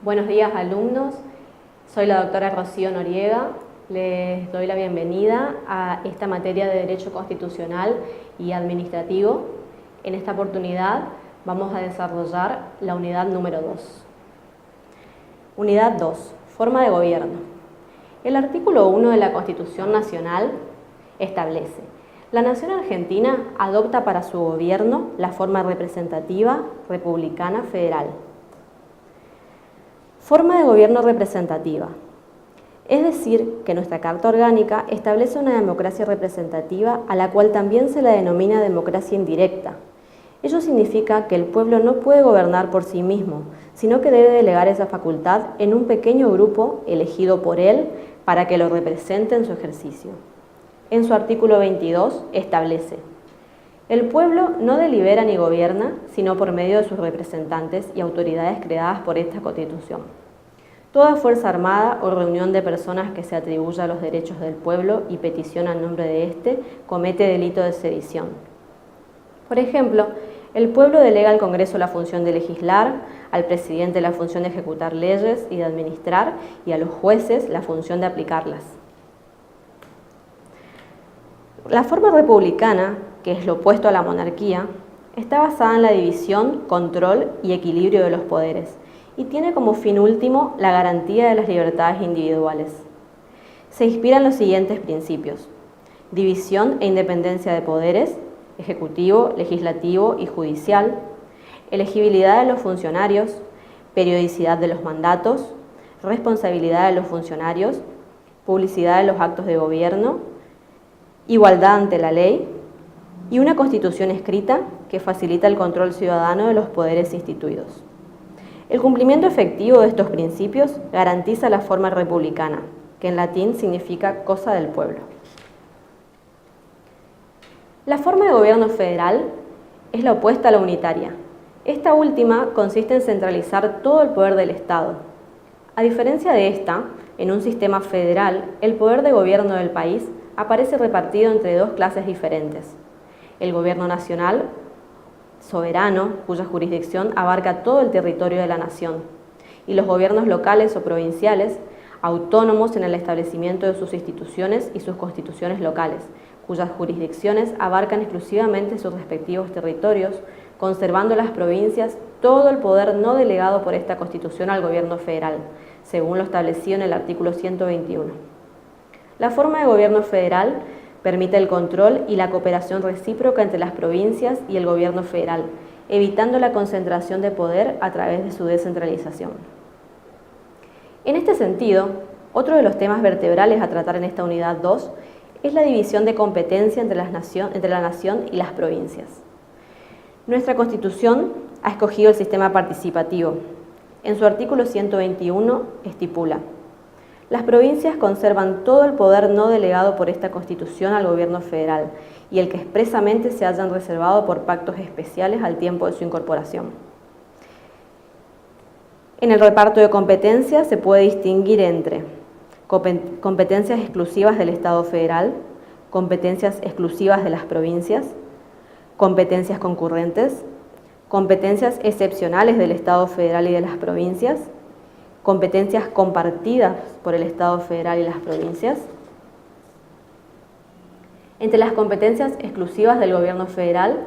Buenos días, alumnos. Soy la doctora Rocío Noriega. Les doy la bienvenida a esta materia de Derecho Constitucional y Administrativo. En esta oportunidad vamos a desarrollar la unidad número 2. Unidad 2. Forma de gobierno. El artículo 1 de la Constitución Nacional establece: la Nación Argentina adopta para su gobierno la forma representativa, republicana, federal. Forma de gobierno representativa. Es decir, que nuestra Carta Orgánica establece una democracia representativa a la cual también se la denomina democracia indirecta. Ello significa que el pueblo no puede gobernar por sí mismo, sino que debe delegar esa facultad en un pequeño grupo elegido por él para que lo represente en su ejercicio. En su artículo 22 establece: el pueblo no delibera ni gobierna, sino por medio de sus representantes y autoridades creadas por esta Constitución. Toda fuerza armada o reunión de personas que se atribuya los derechos del pueblo y peticiona en nombre de éste comete delito de sedición. Por ejemplo, el pueblo delega al Congreso la función de legislar, al presidente la función de ejecutar leyes y de administrar, y a los jueces la función de aplicarlas. La forma republicana, que es lo opuesto a la monarquía, está basada en la división, control y equilibrio de los poderes y tiene como fin último la garantía de las libertades individuales. Se inspira en los siguientes principios: división e independencia de poderes, ejecutivo, legislativo y judicial, elegibilidad de los funcionarios, periodicidad de los mandatos, responsabilidad de los funcionarios, publicidad de los actos de gobierno, igualdad ante la ley y una constitución escrita que facilita el control ciudadano de los poderes instituidos. El cumplimiento efectivo de estos principios garantiza la forma republicana, que en latín significa cosa del pueblo. La forma de gobierno federal es la opuesta a la unitaria. Esta última consiste en centralizar todo el poder del Estado. A diferencia de esta, en un sistema federal, el poder de gobierno del país aparece repartido entre dos clases diferentes: el gobierno nacional, soberano, cuya jurisdicción abarca todo el territorio de la nación, y los gobiernos locales o provinciales, autónomos en el establecimiento de sus instituciones y sus constituciones locales, cuyas jurisdicciones abarcan exclusivamente sus respectivos territorios, conservando las provincias todo el poder no delegado por esta Constitución al gobierno federal, según lo establecido en el artículo 121. La forma de gobierno federal permite el control y la cooperación recíproca entre las provincias y el gobierno federal, evitando la concentración de poder a través de su descentralización. En este sentido, otro de los temas vertebrales a tratar en esta unidad 2 es la división de competencia entre la nación y las provincias. Nuestra Constitución ha escogido el sistema participativo. En su artículo 121 estipula: las provincias conservan todo el poder no delegado por esta Constitución al gobierno federal y el que expresamente se hayan reservado por pactos especiales al tiempo de su incorporación. En el reparto de competencias se puede distinguir entre competencias exclusivas del Estado federal, competencias exclusivas de las provincias, competencias concurrentes, competencias excepcionales del Estado federal y de las provincias, competencias compartidas por el Estado federal y las provincias. Entre las competencias exclusivas del gobierno federal,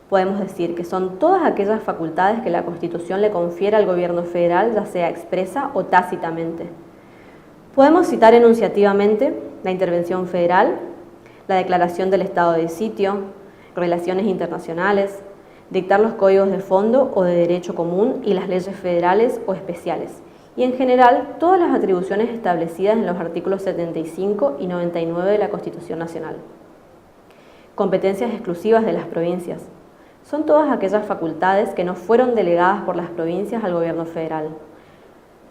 podemos decir que son todas aquellas facultades que la Constitución le confiere al gobierno federal, ya sea expresa o tácitamente. Podemos citar enunciativamente la intervención federal, la declaración del estado de sitio, relaciones internacionales, dictar los códigos de fondo o de derecho común y las leyes federales o especiales, y en general todas las atribuciones establecidas en los artículos 75 y 99 de la Constitución Nacional. Competencias exclusivas de las provincias. Son todas aquellas facultades que no fueron delegadas por las provincias al gobierno federal,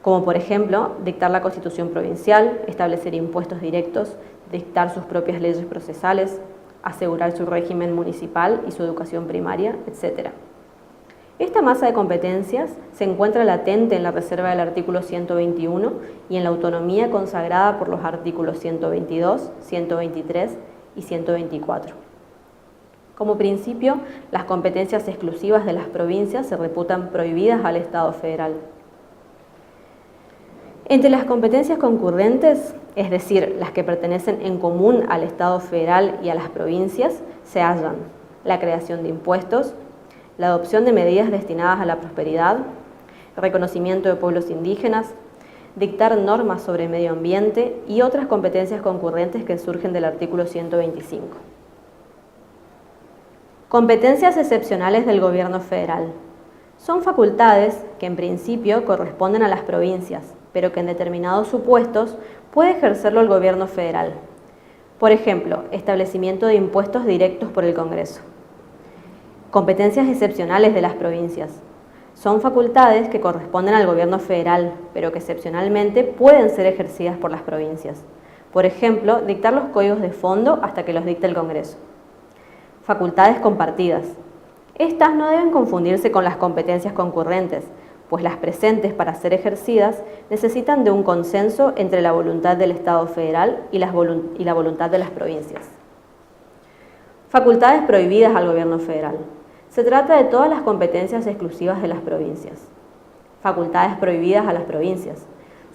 como por ejemplo dictar la Constitución provincial, establecer impuestos directos, dictar sus propias leyes procesales, asegurar su régimen municipal y su educación primaria, etc. Esta masa de competencias se encuentra latente en la reserva del artículo 121 y en la autonomía consagrada por los artículos 122, 123 y 124. Como principio, las competencias exclusivas de las provincias se reputan prohibidas al Estado federal. Entre las competencias concurrentes, es decir, las que pertenecen en común al Estado federal y a las provincias, se hallan la creación de impuestos, la adopción de medidas destinadas a la prosperidad, el reconocimiento de pueblos indígenas, dictar normas sobre medio ambiente y otras competencias concurrentes que surgen del artículo 125. Competencias excepcionales del Gobierno federal. Son facultades que en principio corresponden a las provincias, pero que en determinados supuestos puede ejercerlo el Gobierno federal. Por ejemplo, establecimiento de impuestos directos por el Congreso. Competencias excepcionales de las provincias. Son facultades que corresponden al Gobierno federal, pero que excepcionalmente pueden ser ejercidas por las provincias. Por ejemplo, dictar los códigos de fondo hasta que los dicte el Congreso. Facultades compartidas. Estas no deben confundirse con las competencias concurrentes, pues las presentes para ser ejercidas necesitan de un consenso entre la voluntad del Estado federal y la voluntad de las provincias. Facultades prohibidas al Gobierno federal. Se trata de todas las competencias exclusivas de las provincias. Facultades prohibidas a las provincias.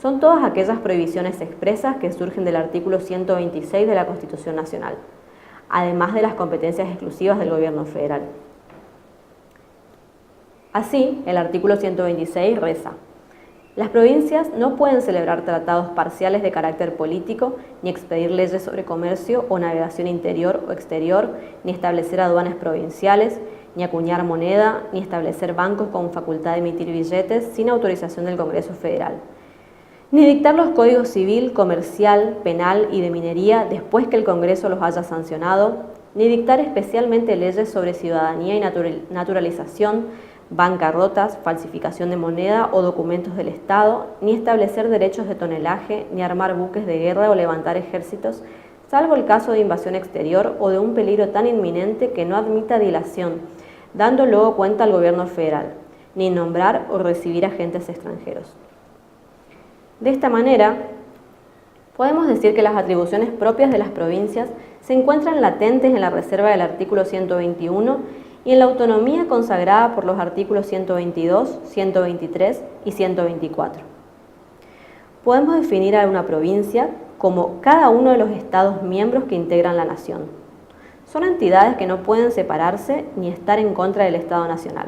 Son todas aquellas prohibiciones expresas que surgen del artículo 126 de la Constitución Nacional, además de las competencias exclusivas del Gobierno federal. Así, el artículo 126 reza: las provincias no pueden celebrar tratados parciales de carácter político, ni expedir leyes sobre comercio o navegación interior o exterior, ni establecer aduanas provinciales, ni acuñar moneda, ni establecer bancos con facultad de emitir billetes sin autorización del Congreso Federal, ni dictar los códigos civil, comercial, penal y de minería después que el Congreso los haya sancionado, ni dictar especialmente leyes sobre ciudadanía y naturalización, bancarrotas, falsificación de moneda o documentos del Estado, ni establecer derechos de tonelaje, ni armar buques de guerra o levantar ejércitos, salvo el caso de invasión exterior o de un peligro tan inminente que no admita dilación, dando luego cuenta al Gobierno federal, ni nombrar o recibir agentes extranjeros. De esta manera, podemos decir que las atribuciones propias de las provincias se encuentran latentes en la reserva del artículo 121 y en la autonomía consagrada por los artículos 122, 123 y 124. Podemos definir a una provincia como cada uno de los estados miembros que integran la nación. Son entidades que no pueden separarse ni estar en contra del Estado Nacional.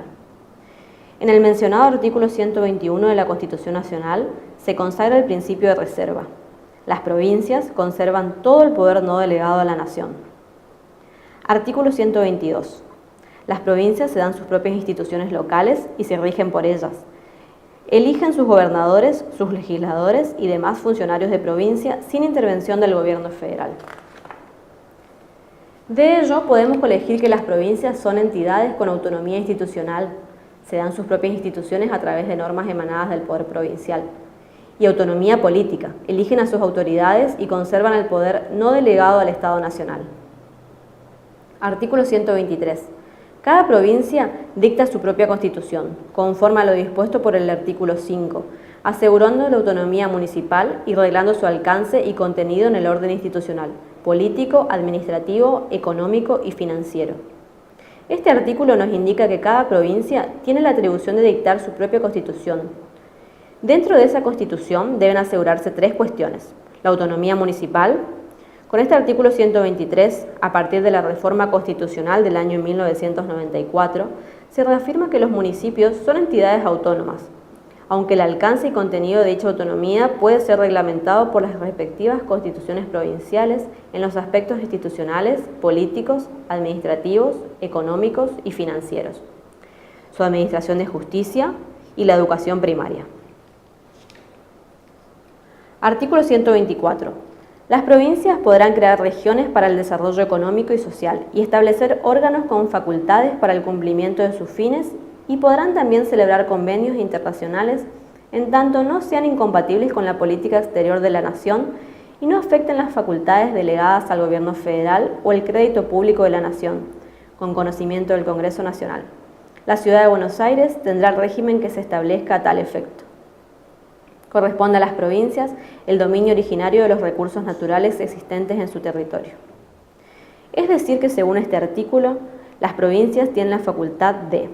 En el mencionado artículo 121 de la Constitución Nacional se consagra el principio de reserva. Las provincias conservan todo el poder no delegado a la nación. Artículo 122. Las provincias se dan sus propias instituciones locales y se rigen por ellas. Eligen sus gobernadores, sus legisladores y demás funcionarios de provincia sin intervención del Gobierno federal. De ello podemos colegir que las provincias son entidades con autonomía institucional, se dan sus propias instituciones a través de normas emanadas del poder provincial, y autonomía política, eligen a sus autoridades y conservan el poder no delegado al Estado Nacional. Artículo 123. Cada provincia dicta su propia constitución, conforme a lo dispuesto por el artículo 5, asegurando la autonomía municipal y reglando su alcance y contenido en el orden institucional, político, administrativo, económico y financiero. Este artículo nos indica que cada provincia tiene la atribución de dictar su propia constitución. Dentro de esa constitución deben asegurarse tres cuestiones: la autonomía municipal. Con este artículo 123, a partir de la reforma constitucional del año 1994, se reafirma que los municipios son entidades autónomas, aunque el alcance y contenido de dicha autonomía puede ser reglamentado por las respectivas constituciones provinciales en los aspectos institucionales, políticos, administrativos, económicos y financieros, su administración de justicia y la educación primaria. Artículo 124. Las provincias podrán crear regiones para el desarrollo económico y social y establecer órganos con facultades para el cumplimiento de sus fines y podrán también celebrar convenios internacionales en tanto no sean incompatibles con la política exterior de la nación y no afecten las facultades delegadas al Gobierno federal o el crédito público de la nación, con conocimiento del Congreso Nacional. La Ciudad de Buenos Aires tendrá el régimen que se establezca a tal efecto. Corresponde a las provincias el dominio originario de los recursos naturales existentes en su territorio. Es decir que según este artículo, las provincias tienen la facultad de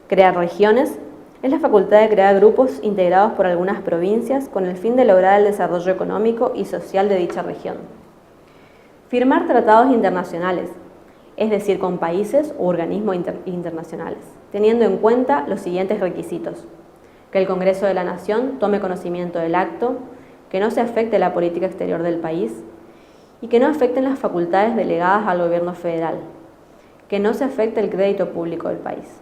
crear regiones, Es la facultad de crear grupos integrados por algunas provincias con el fin de lograr el desarrollo económico y social de dicha región. Firmar tratados internacionales, es decir, con países u organismos internacionales, teniendo en cuenta los siguientes requisitos: que el Congreso de la Nación tome conocimiento del acto, que no se afecte la política exterior del país y que no afecten las facultades delegadas al gobierno federal, que no se afecte el crédito público del país.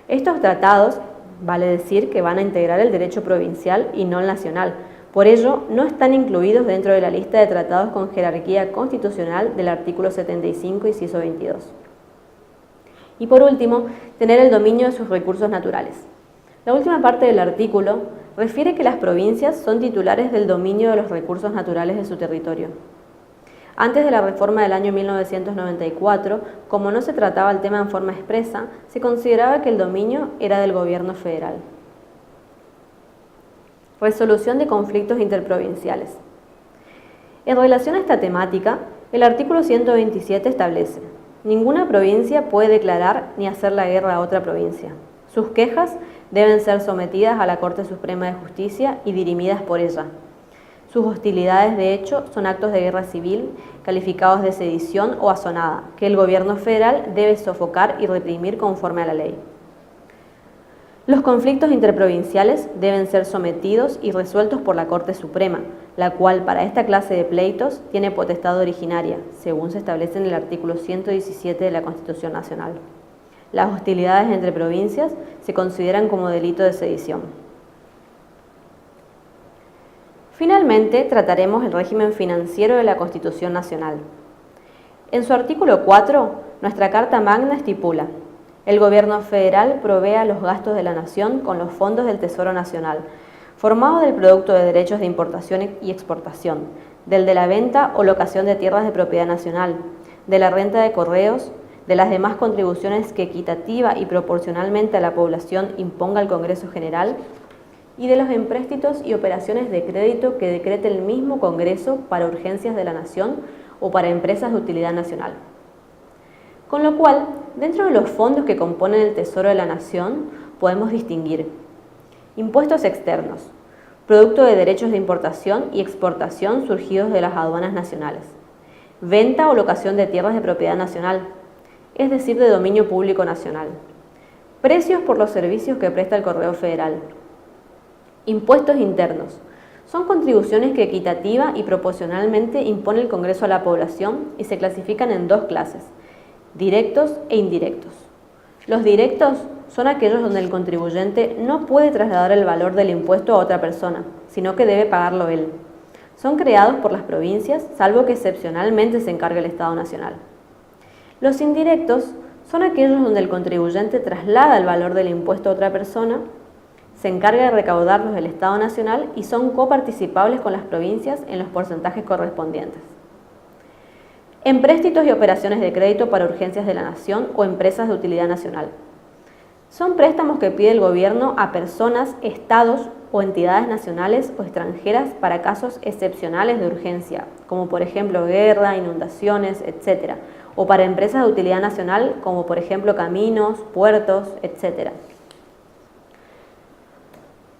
Estos tratados, vale decir que van a integrar el derecho provincial y no el nacional, por ello no están incluidos dentro de la lista de tratados con jerarquía constitucional del artículo 75, inciso 22. Y por último, tener el dominio de sus recursos naturales. La última parte del artículo refiere que las provincias son titulares del dominio de los recursos naturales de su territorio. Antes de la reforma del año 1994, como no se trataba el tema en forma expresa, se consideraba que el dominio era del gobierno federal. Resolución de conflictos interprovinciales. En relación a esta temática, el artículo 127 establece: ninguna provincia puede declarar ni hacer la guerra a otra provincia. Sus quejas deben ser sometidas a la Corte Suprema de Justicia y dirimidas por ella. Sus hostilidades, de hecho, son actos de guerra civil calificados de sedición o asonada, que el gobierno federal debe sofocar y reprimir conforme a la ley. Los conflictos interprovinciales deben ser sometidos y resueltos por la Corte Suprema, la cual para esta clase de pleitos tiene potestad originaria, según se establece en el artículo 117 de la Constitución Nacional. Las hostilidades entre provincias se consideran como delito de sedición. Finalmente, trataremos el régimen financiero de la Constitución Nacional. En su artículo 4, nuestra Carta Magna estipula: el Gobierno federal provee los gastos de la Nación con los fondos del Tesoro Nacional, formado del producto de derechos de importación y exportación, del de la venta o locación de tierras de propiedad nacional, de la renta de correos, de las demás contribuciones que equitativa y proporcionalmente a la población imponga el Congreso General, y de los empréstitos y operaciones de crédito que decrete el mismo Congreso para urgencias de la Nación o para empresas de utilidad nacional. Con lo cual, dentro de los fondos que componen el Tesoro de la Nación, podemos distinguir: impuestos externos, producto de derechos de importación y exportación surgidos de las aduanas nacionales; venta o locación de tierras de propiedad nacional, es decir, de dominio público nacional; precios por los servicios que presta el Correo Federal; impuestos internos, son contribuciones que equitativa y proporcionalmente impone el Congreso a la población y se clasifican en dos clases: directos e indirectos. Los directos son aquellos donde el contribuyente no puede trasladar el valor del impuesto a otra persona, sino que debe pagarlo él. Son creados por las provincias, salvo que excepcionalmente se encargue el Estado Nacional. Los indirectos son aquellos donde el contribuyente traslada el valor del impuesto a otra persona, se encarga de recaudarlos del Estado Nacional y son coparticipables con las provincias en los porcentajes correspondientes. Empréstitos y operaciones de crédito para urgencias de la Nación o empresas de utilidad nacional. Son préstamos que pide el gobierno a personas, estados o entidades nacionales o extranjeras para casos excepcionales de urgencia, como por ejemplo guerra, inundaciones, etc., o para empresas de utilidad nacional, como por ejemplo caminos, puertos, etc.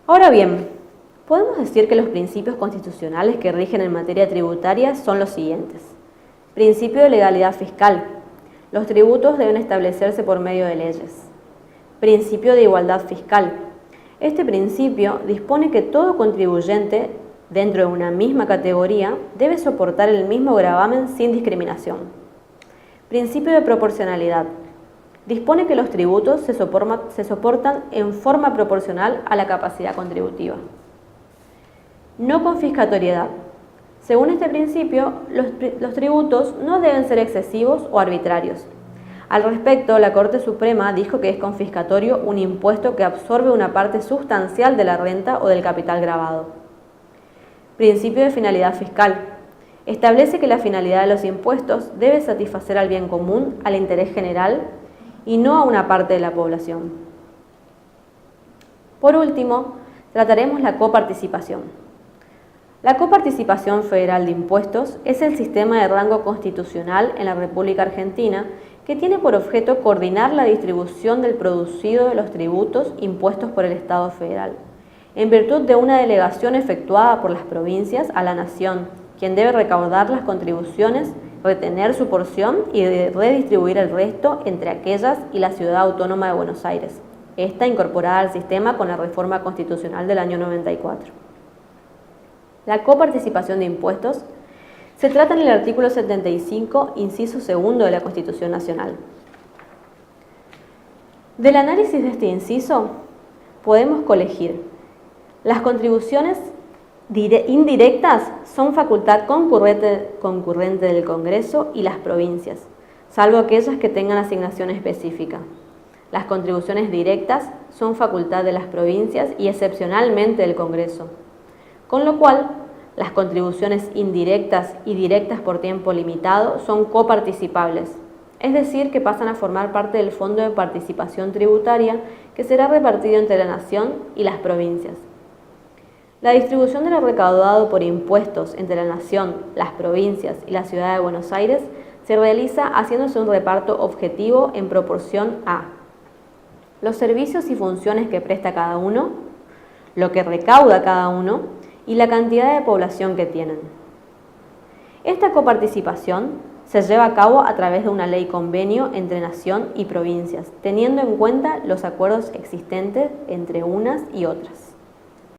Ahora bien, podemos decir que los principios constitucionales que rigen en materia tributaria son los siguientes. Principio de legalidad fiscal. Los tributos deben establecerse por medio de leyes. Principio de igualdad fiscal. Este principio dispone que todo contribuyente, dentro de una misma categoría, debe soportar el mismo gravamen sin discriminación. Principio de proporcionalidad. Dispone que los tributos se soportan en forma proporcional a la capacidad contributiva. No confiscatoriedad. Según este principio, los tributos no deben ser excesivos o arbitrarios. Al respecto, la Corte Suprema dijo que es confiscatorio un impuesto que absorbe una parte sustancial de la renta o del capital gravado. Principio de finalidad fiscal. Establece que la finalidad de los impuestos debe satisfacer al bien común, al interés general, y no a una parte de la población. Por último, trataremos la coparticipación. La coparticipación federal de impuestos es el sistema de rango constitucional en la República Argentina que tiene por objeto coordinar la distribución del producido de los tributos impuestos por el Estado federal, en virtud de una delegación efectuada por las provincias a la Nación, quien debe recaudar las contribuciones, retener su porción y redistribuir el resto entre aquellas y la Ciudad Autónoma de Buenos Aires, esta incorporada al sistema con la reforma constitucional del año 94. La coparticipación de impuestos se trata en el artículo 75, inciso segundo de la Constitución Nacional. Del análisis de este inciso podemos colegir: las contribuciones indirectas son facultad concurrente del Congreso y las provincias, salvo aquellas que tengan asignación específica. Las contribuciones directas son facultad de las provincias y excepcionalmente del Congreso, con lo cual las contribuciones indirectas y directas por tiempo limitado son coparticipables, es decir, que pasan a formar parte del Fondo de Participación Tributaria que será repartido entre la Nación y las provincias. La distribución de lo recaudado por impuestos entre la Nación, las provincias y la Ciudad de Buenos Aires se realiza haciéndose un reparto objetivo en proporción a los servicios y funciones que presta cada uno, lo que recauda cada uno y la cantidad de población que tienen. Esta coparticipación se lleva a cabo a través de una ley convenio entre Nación y provincias, teniendo en cuenta los acuerdos existentes entre unas y otras.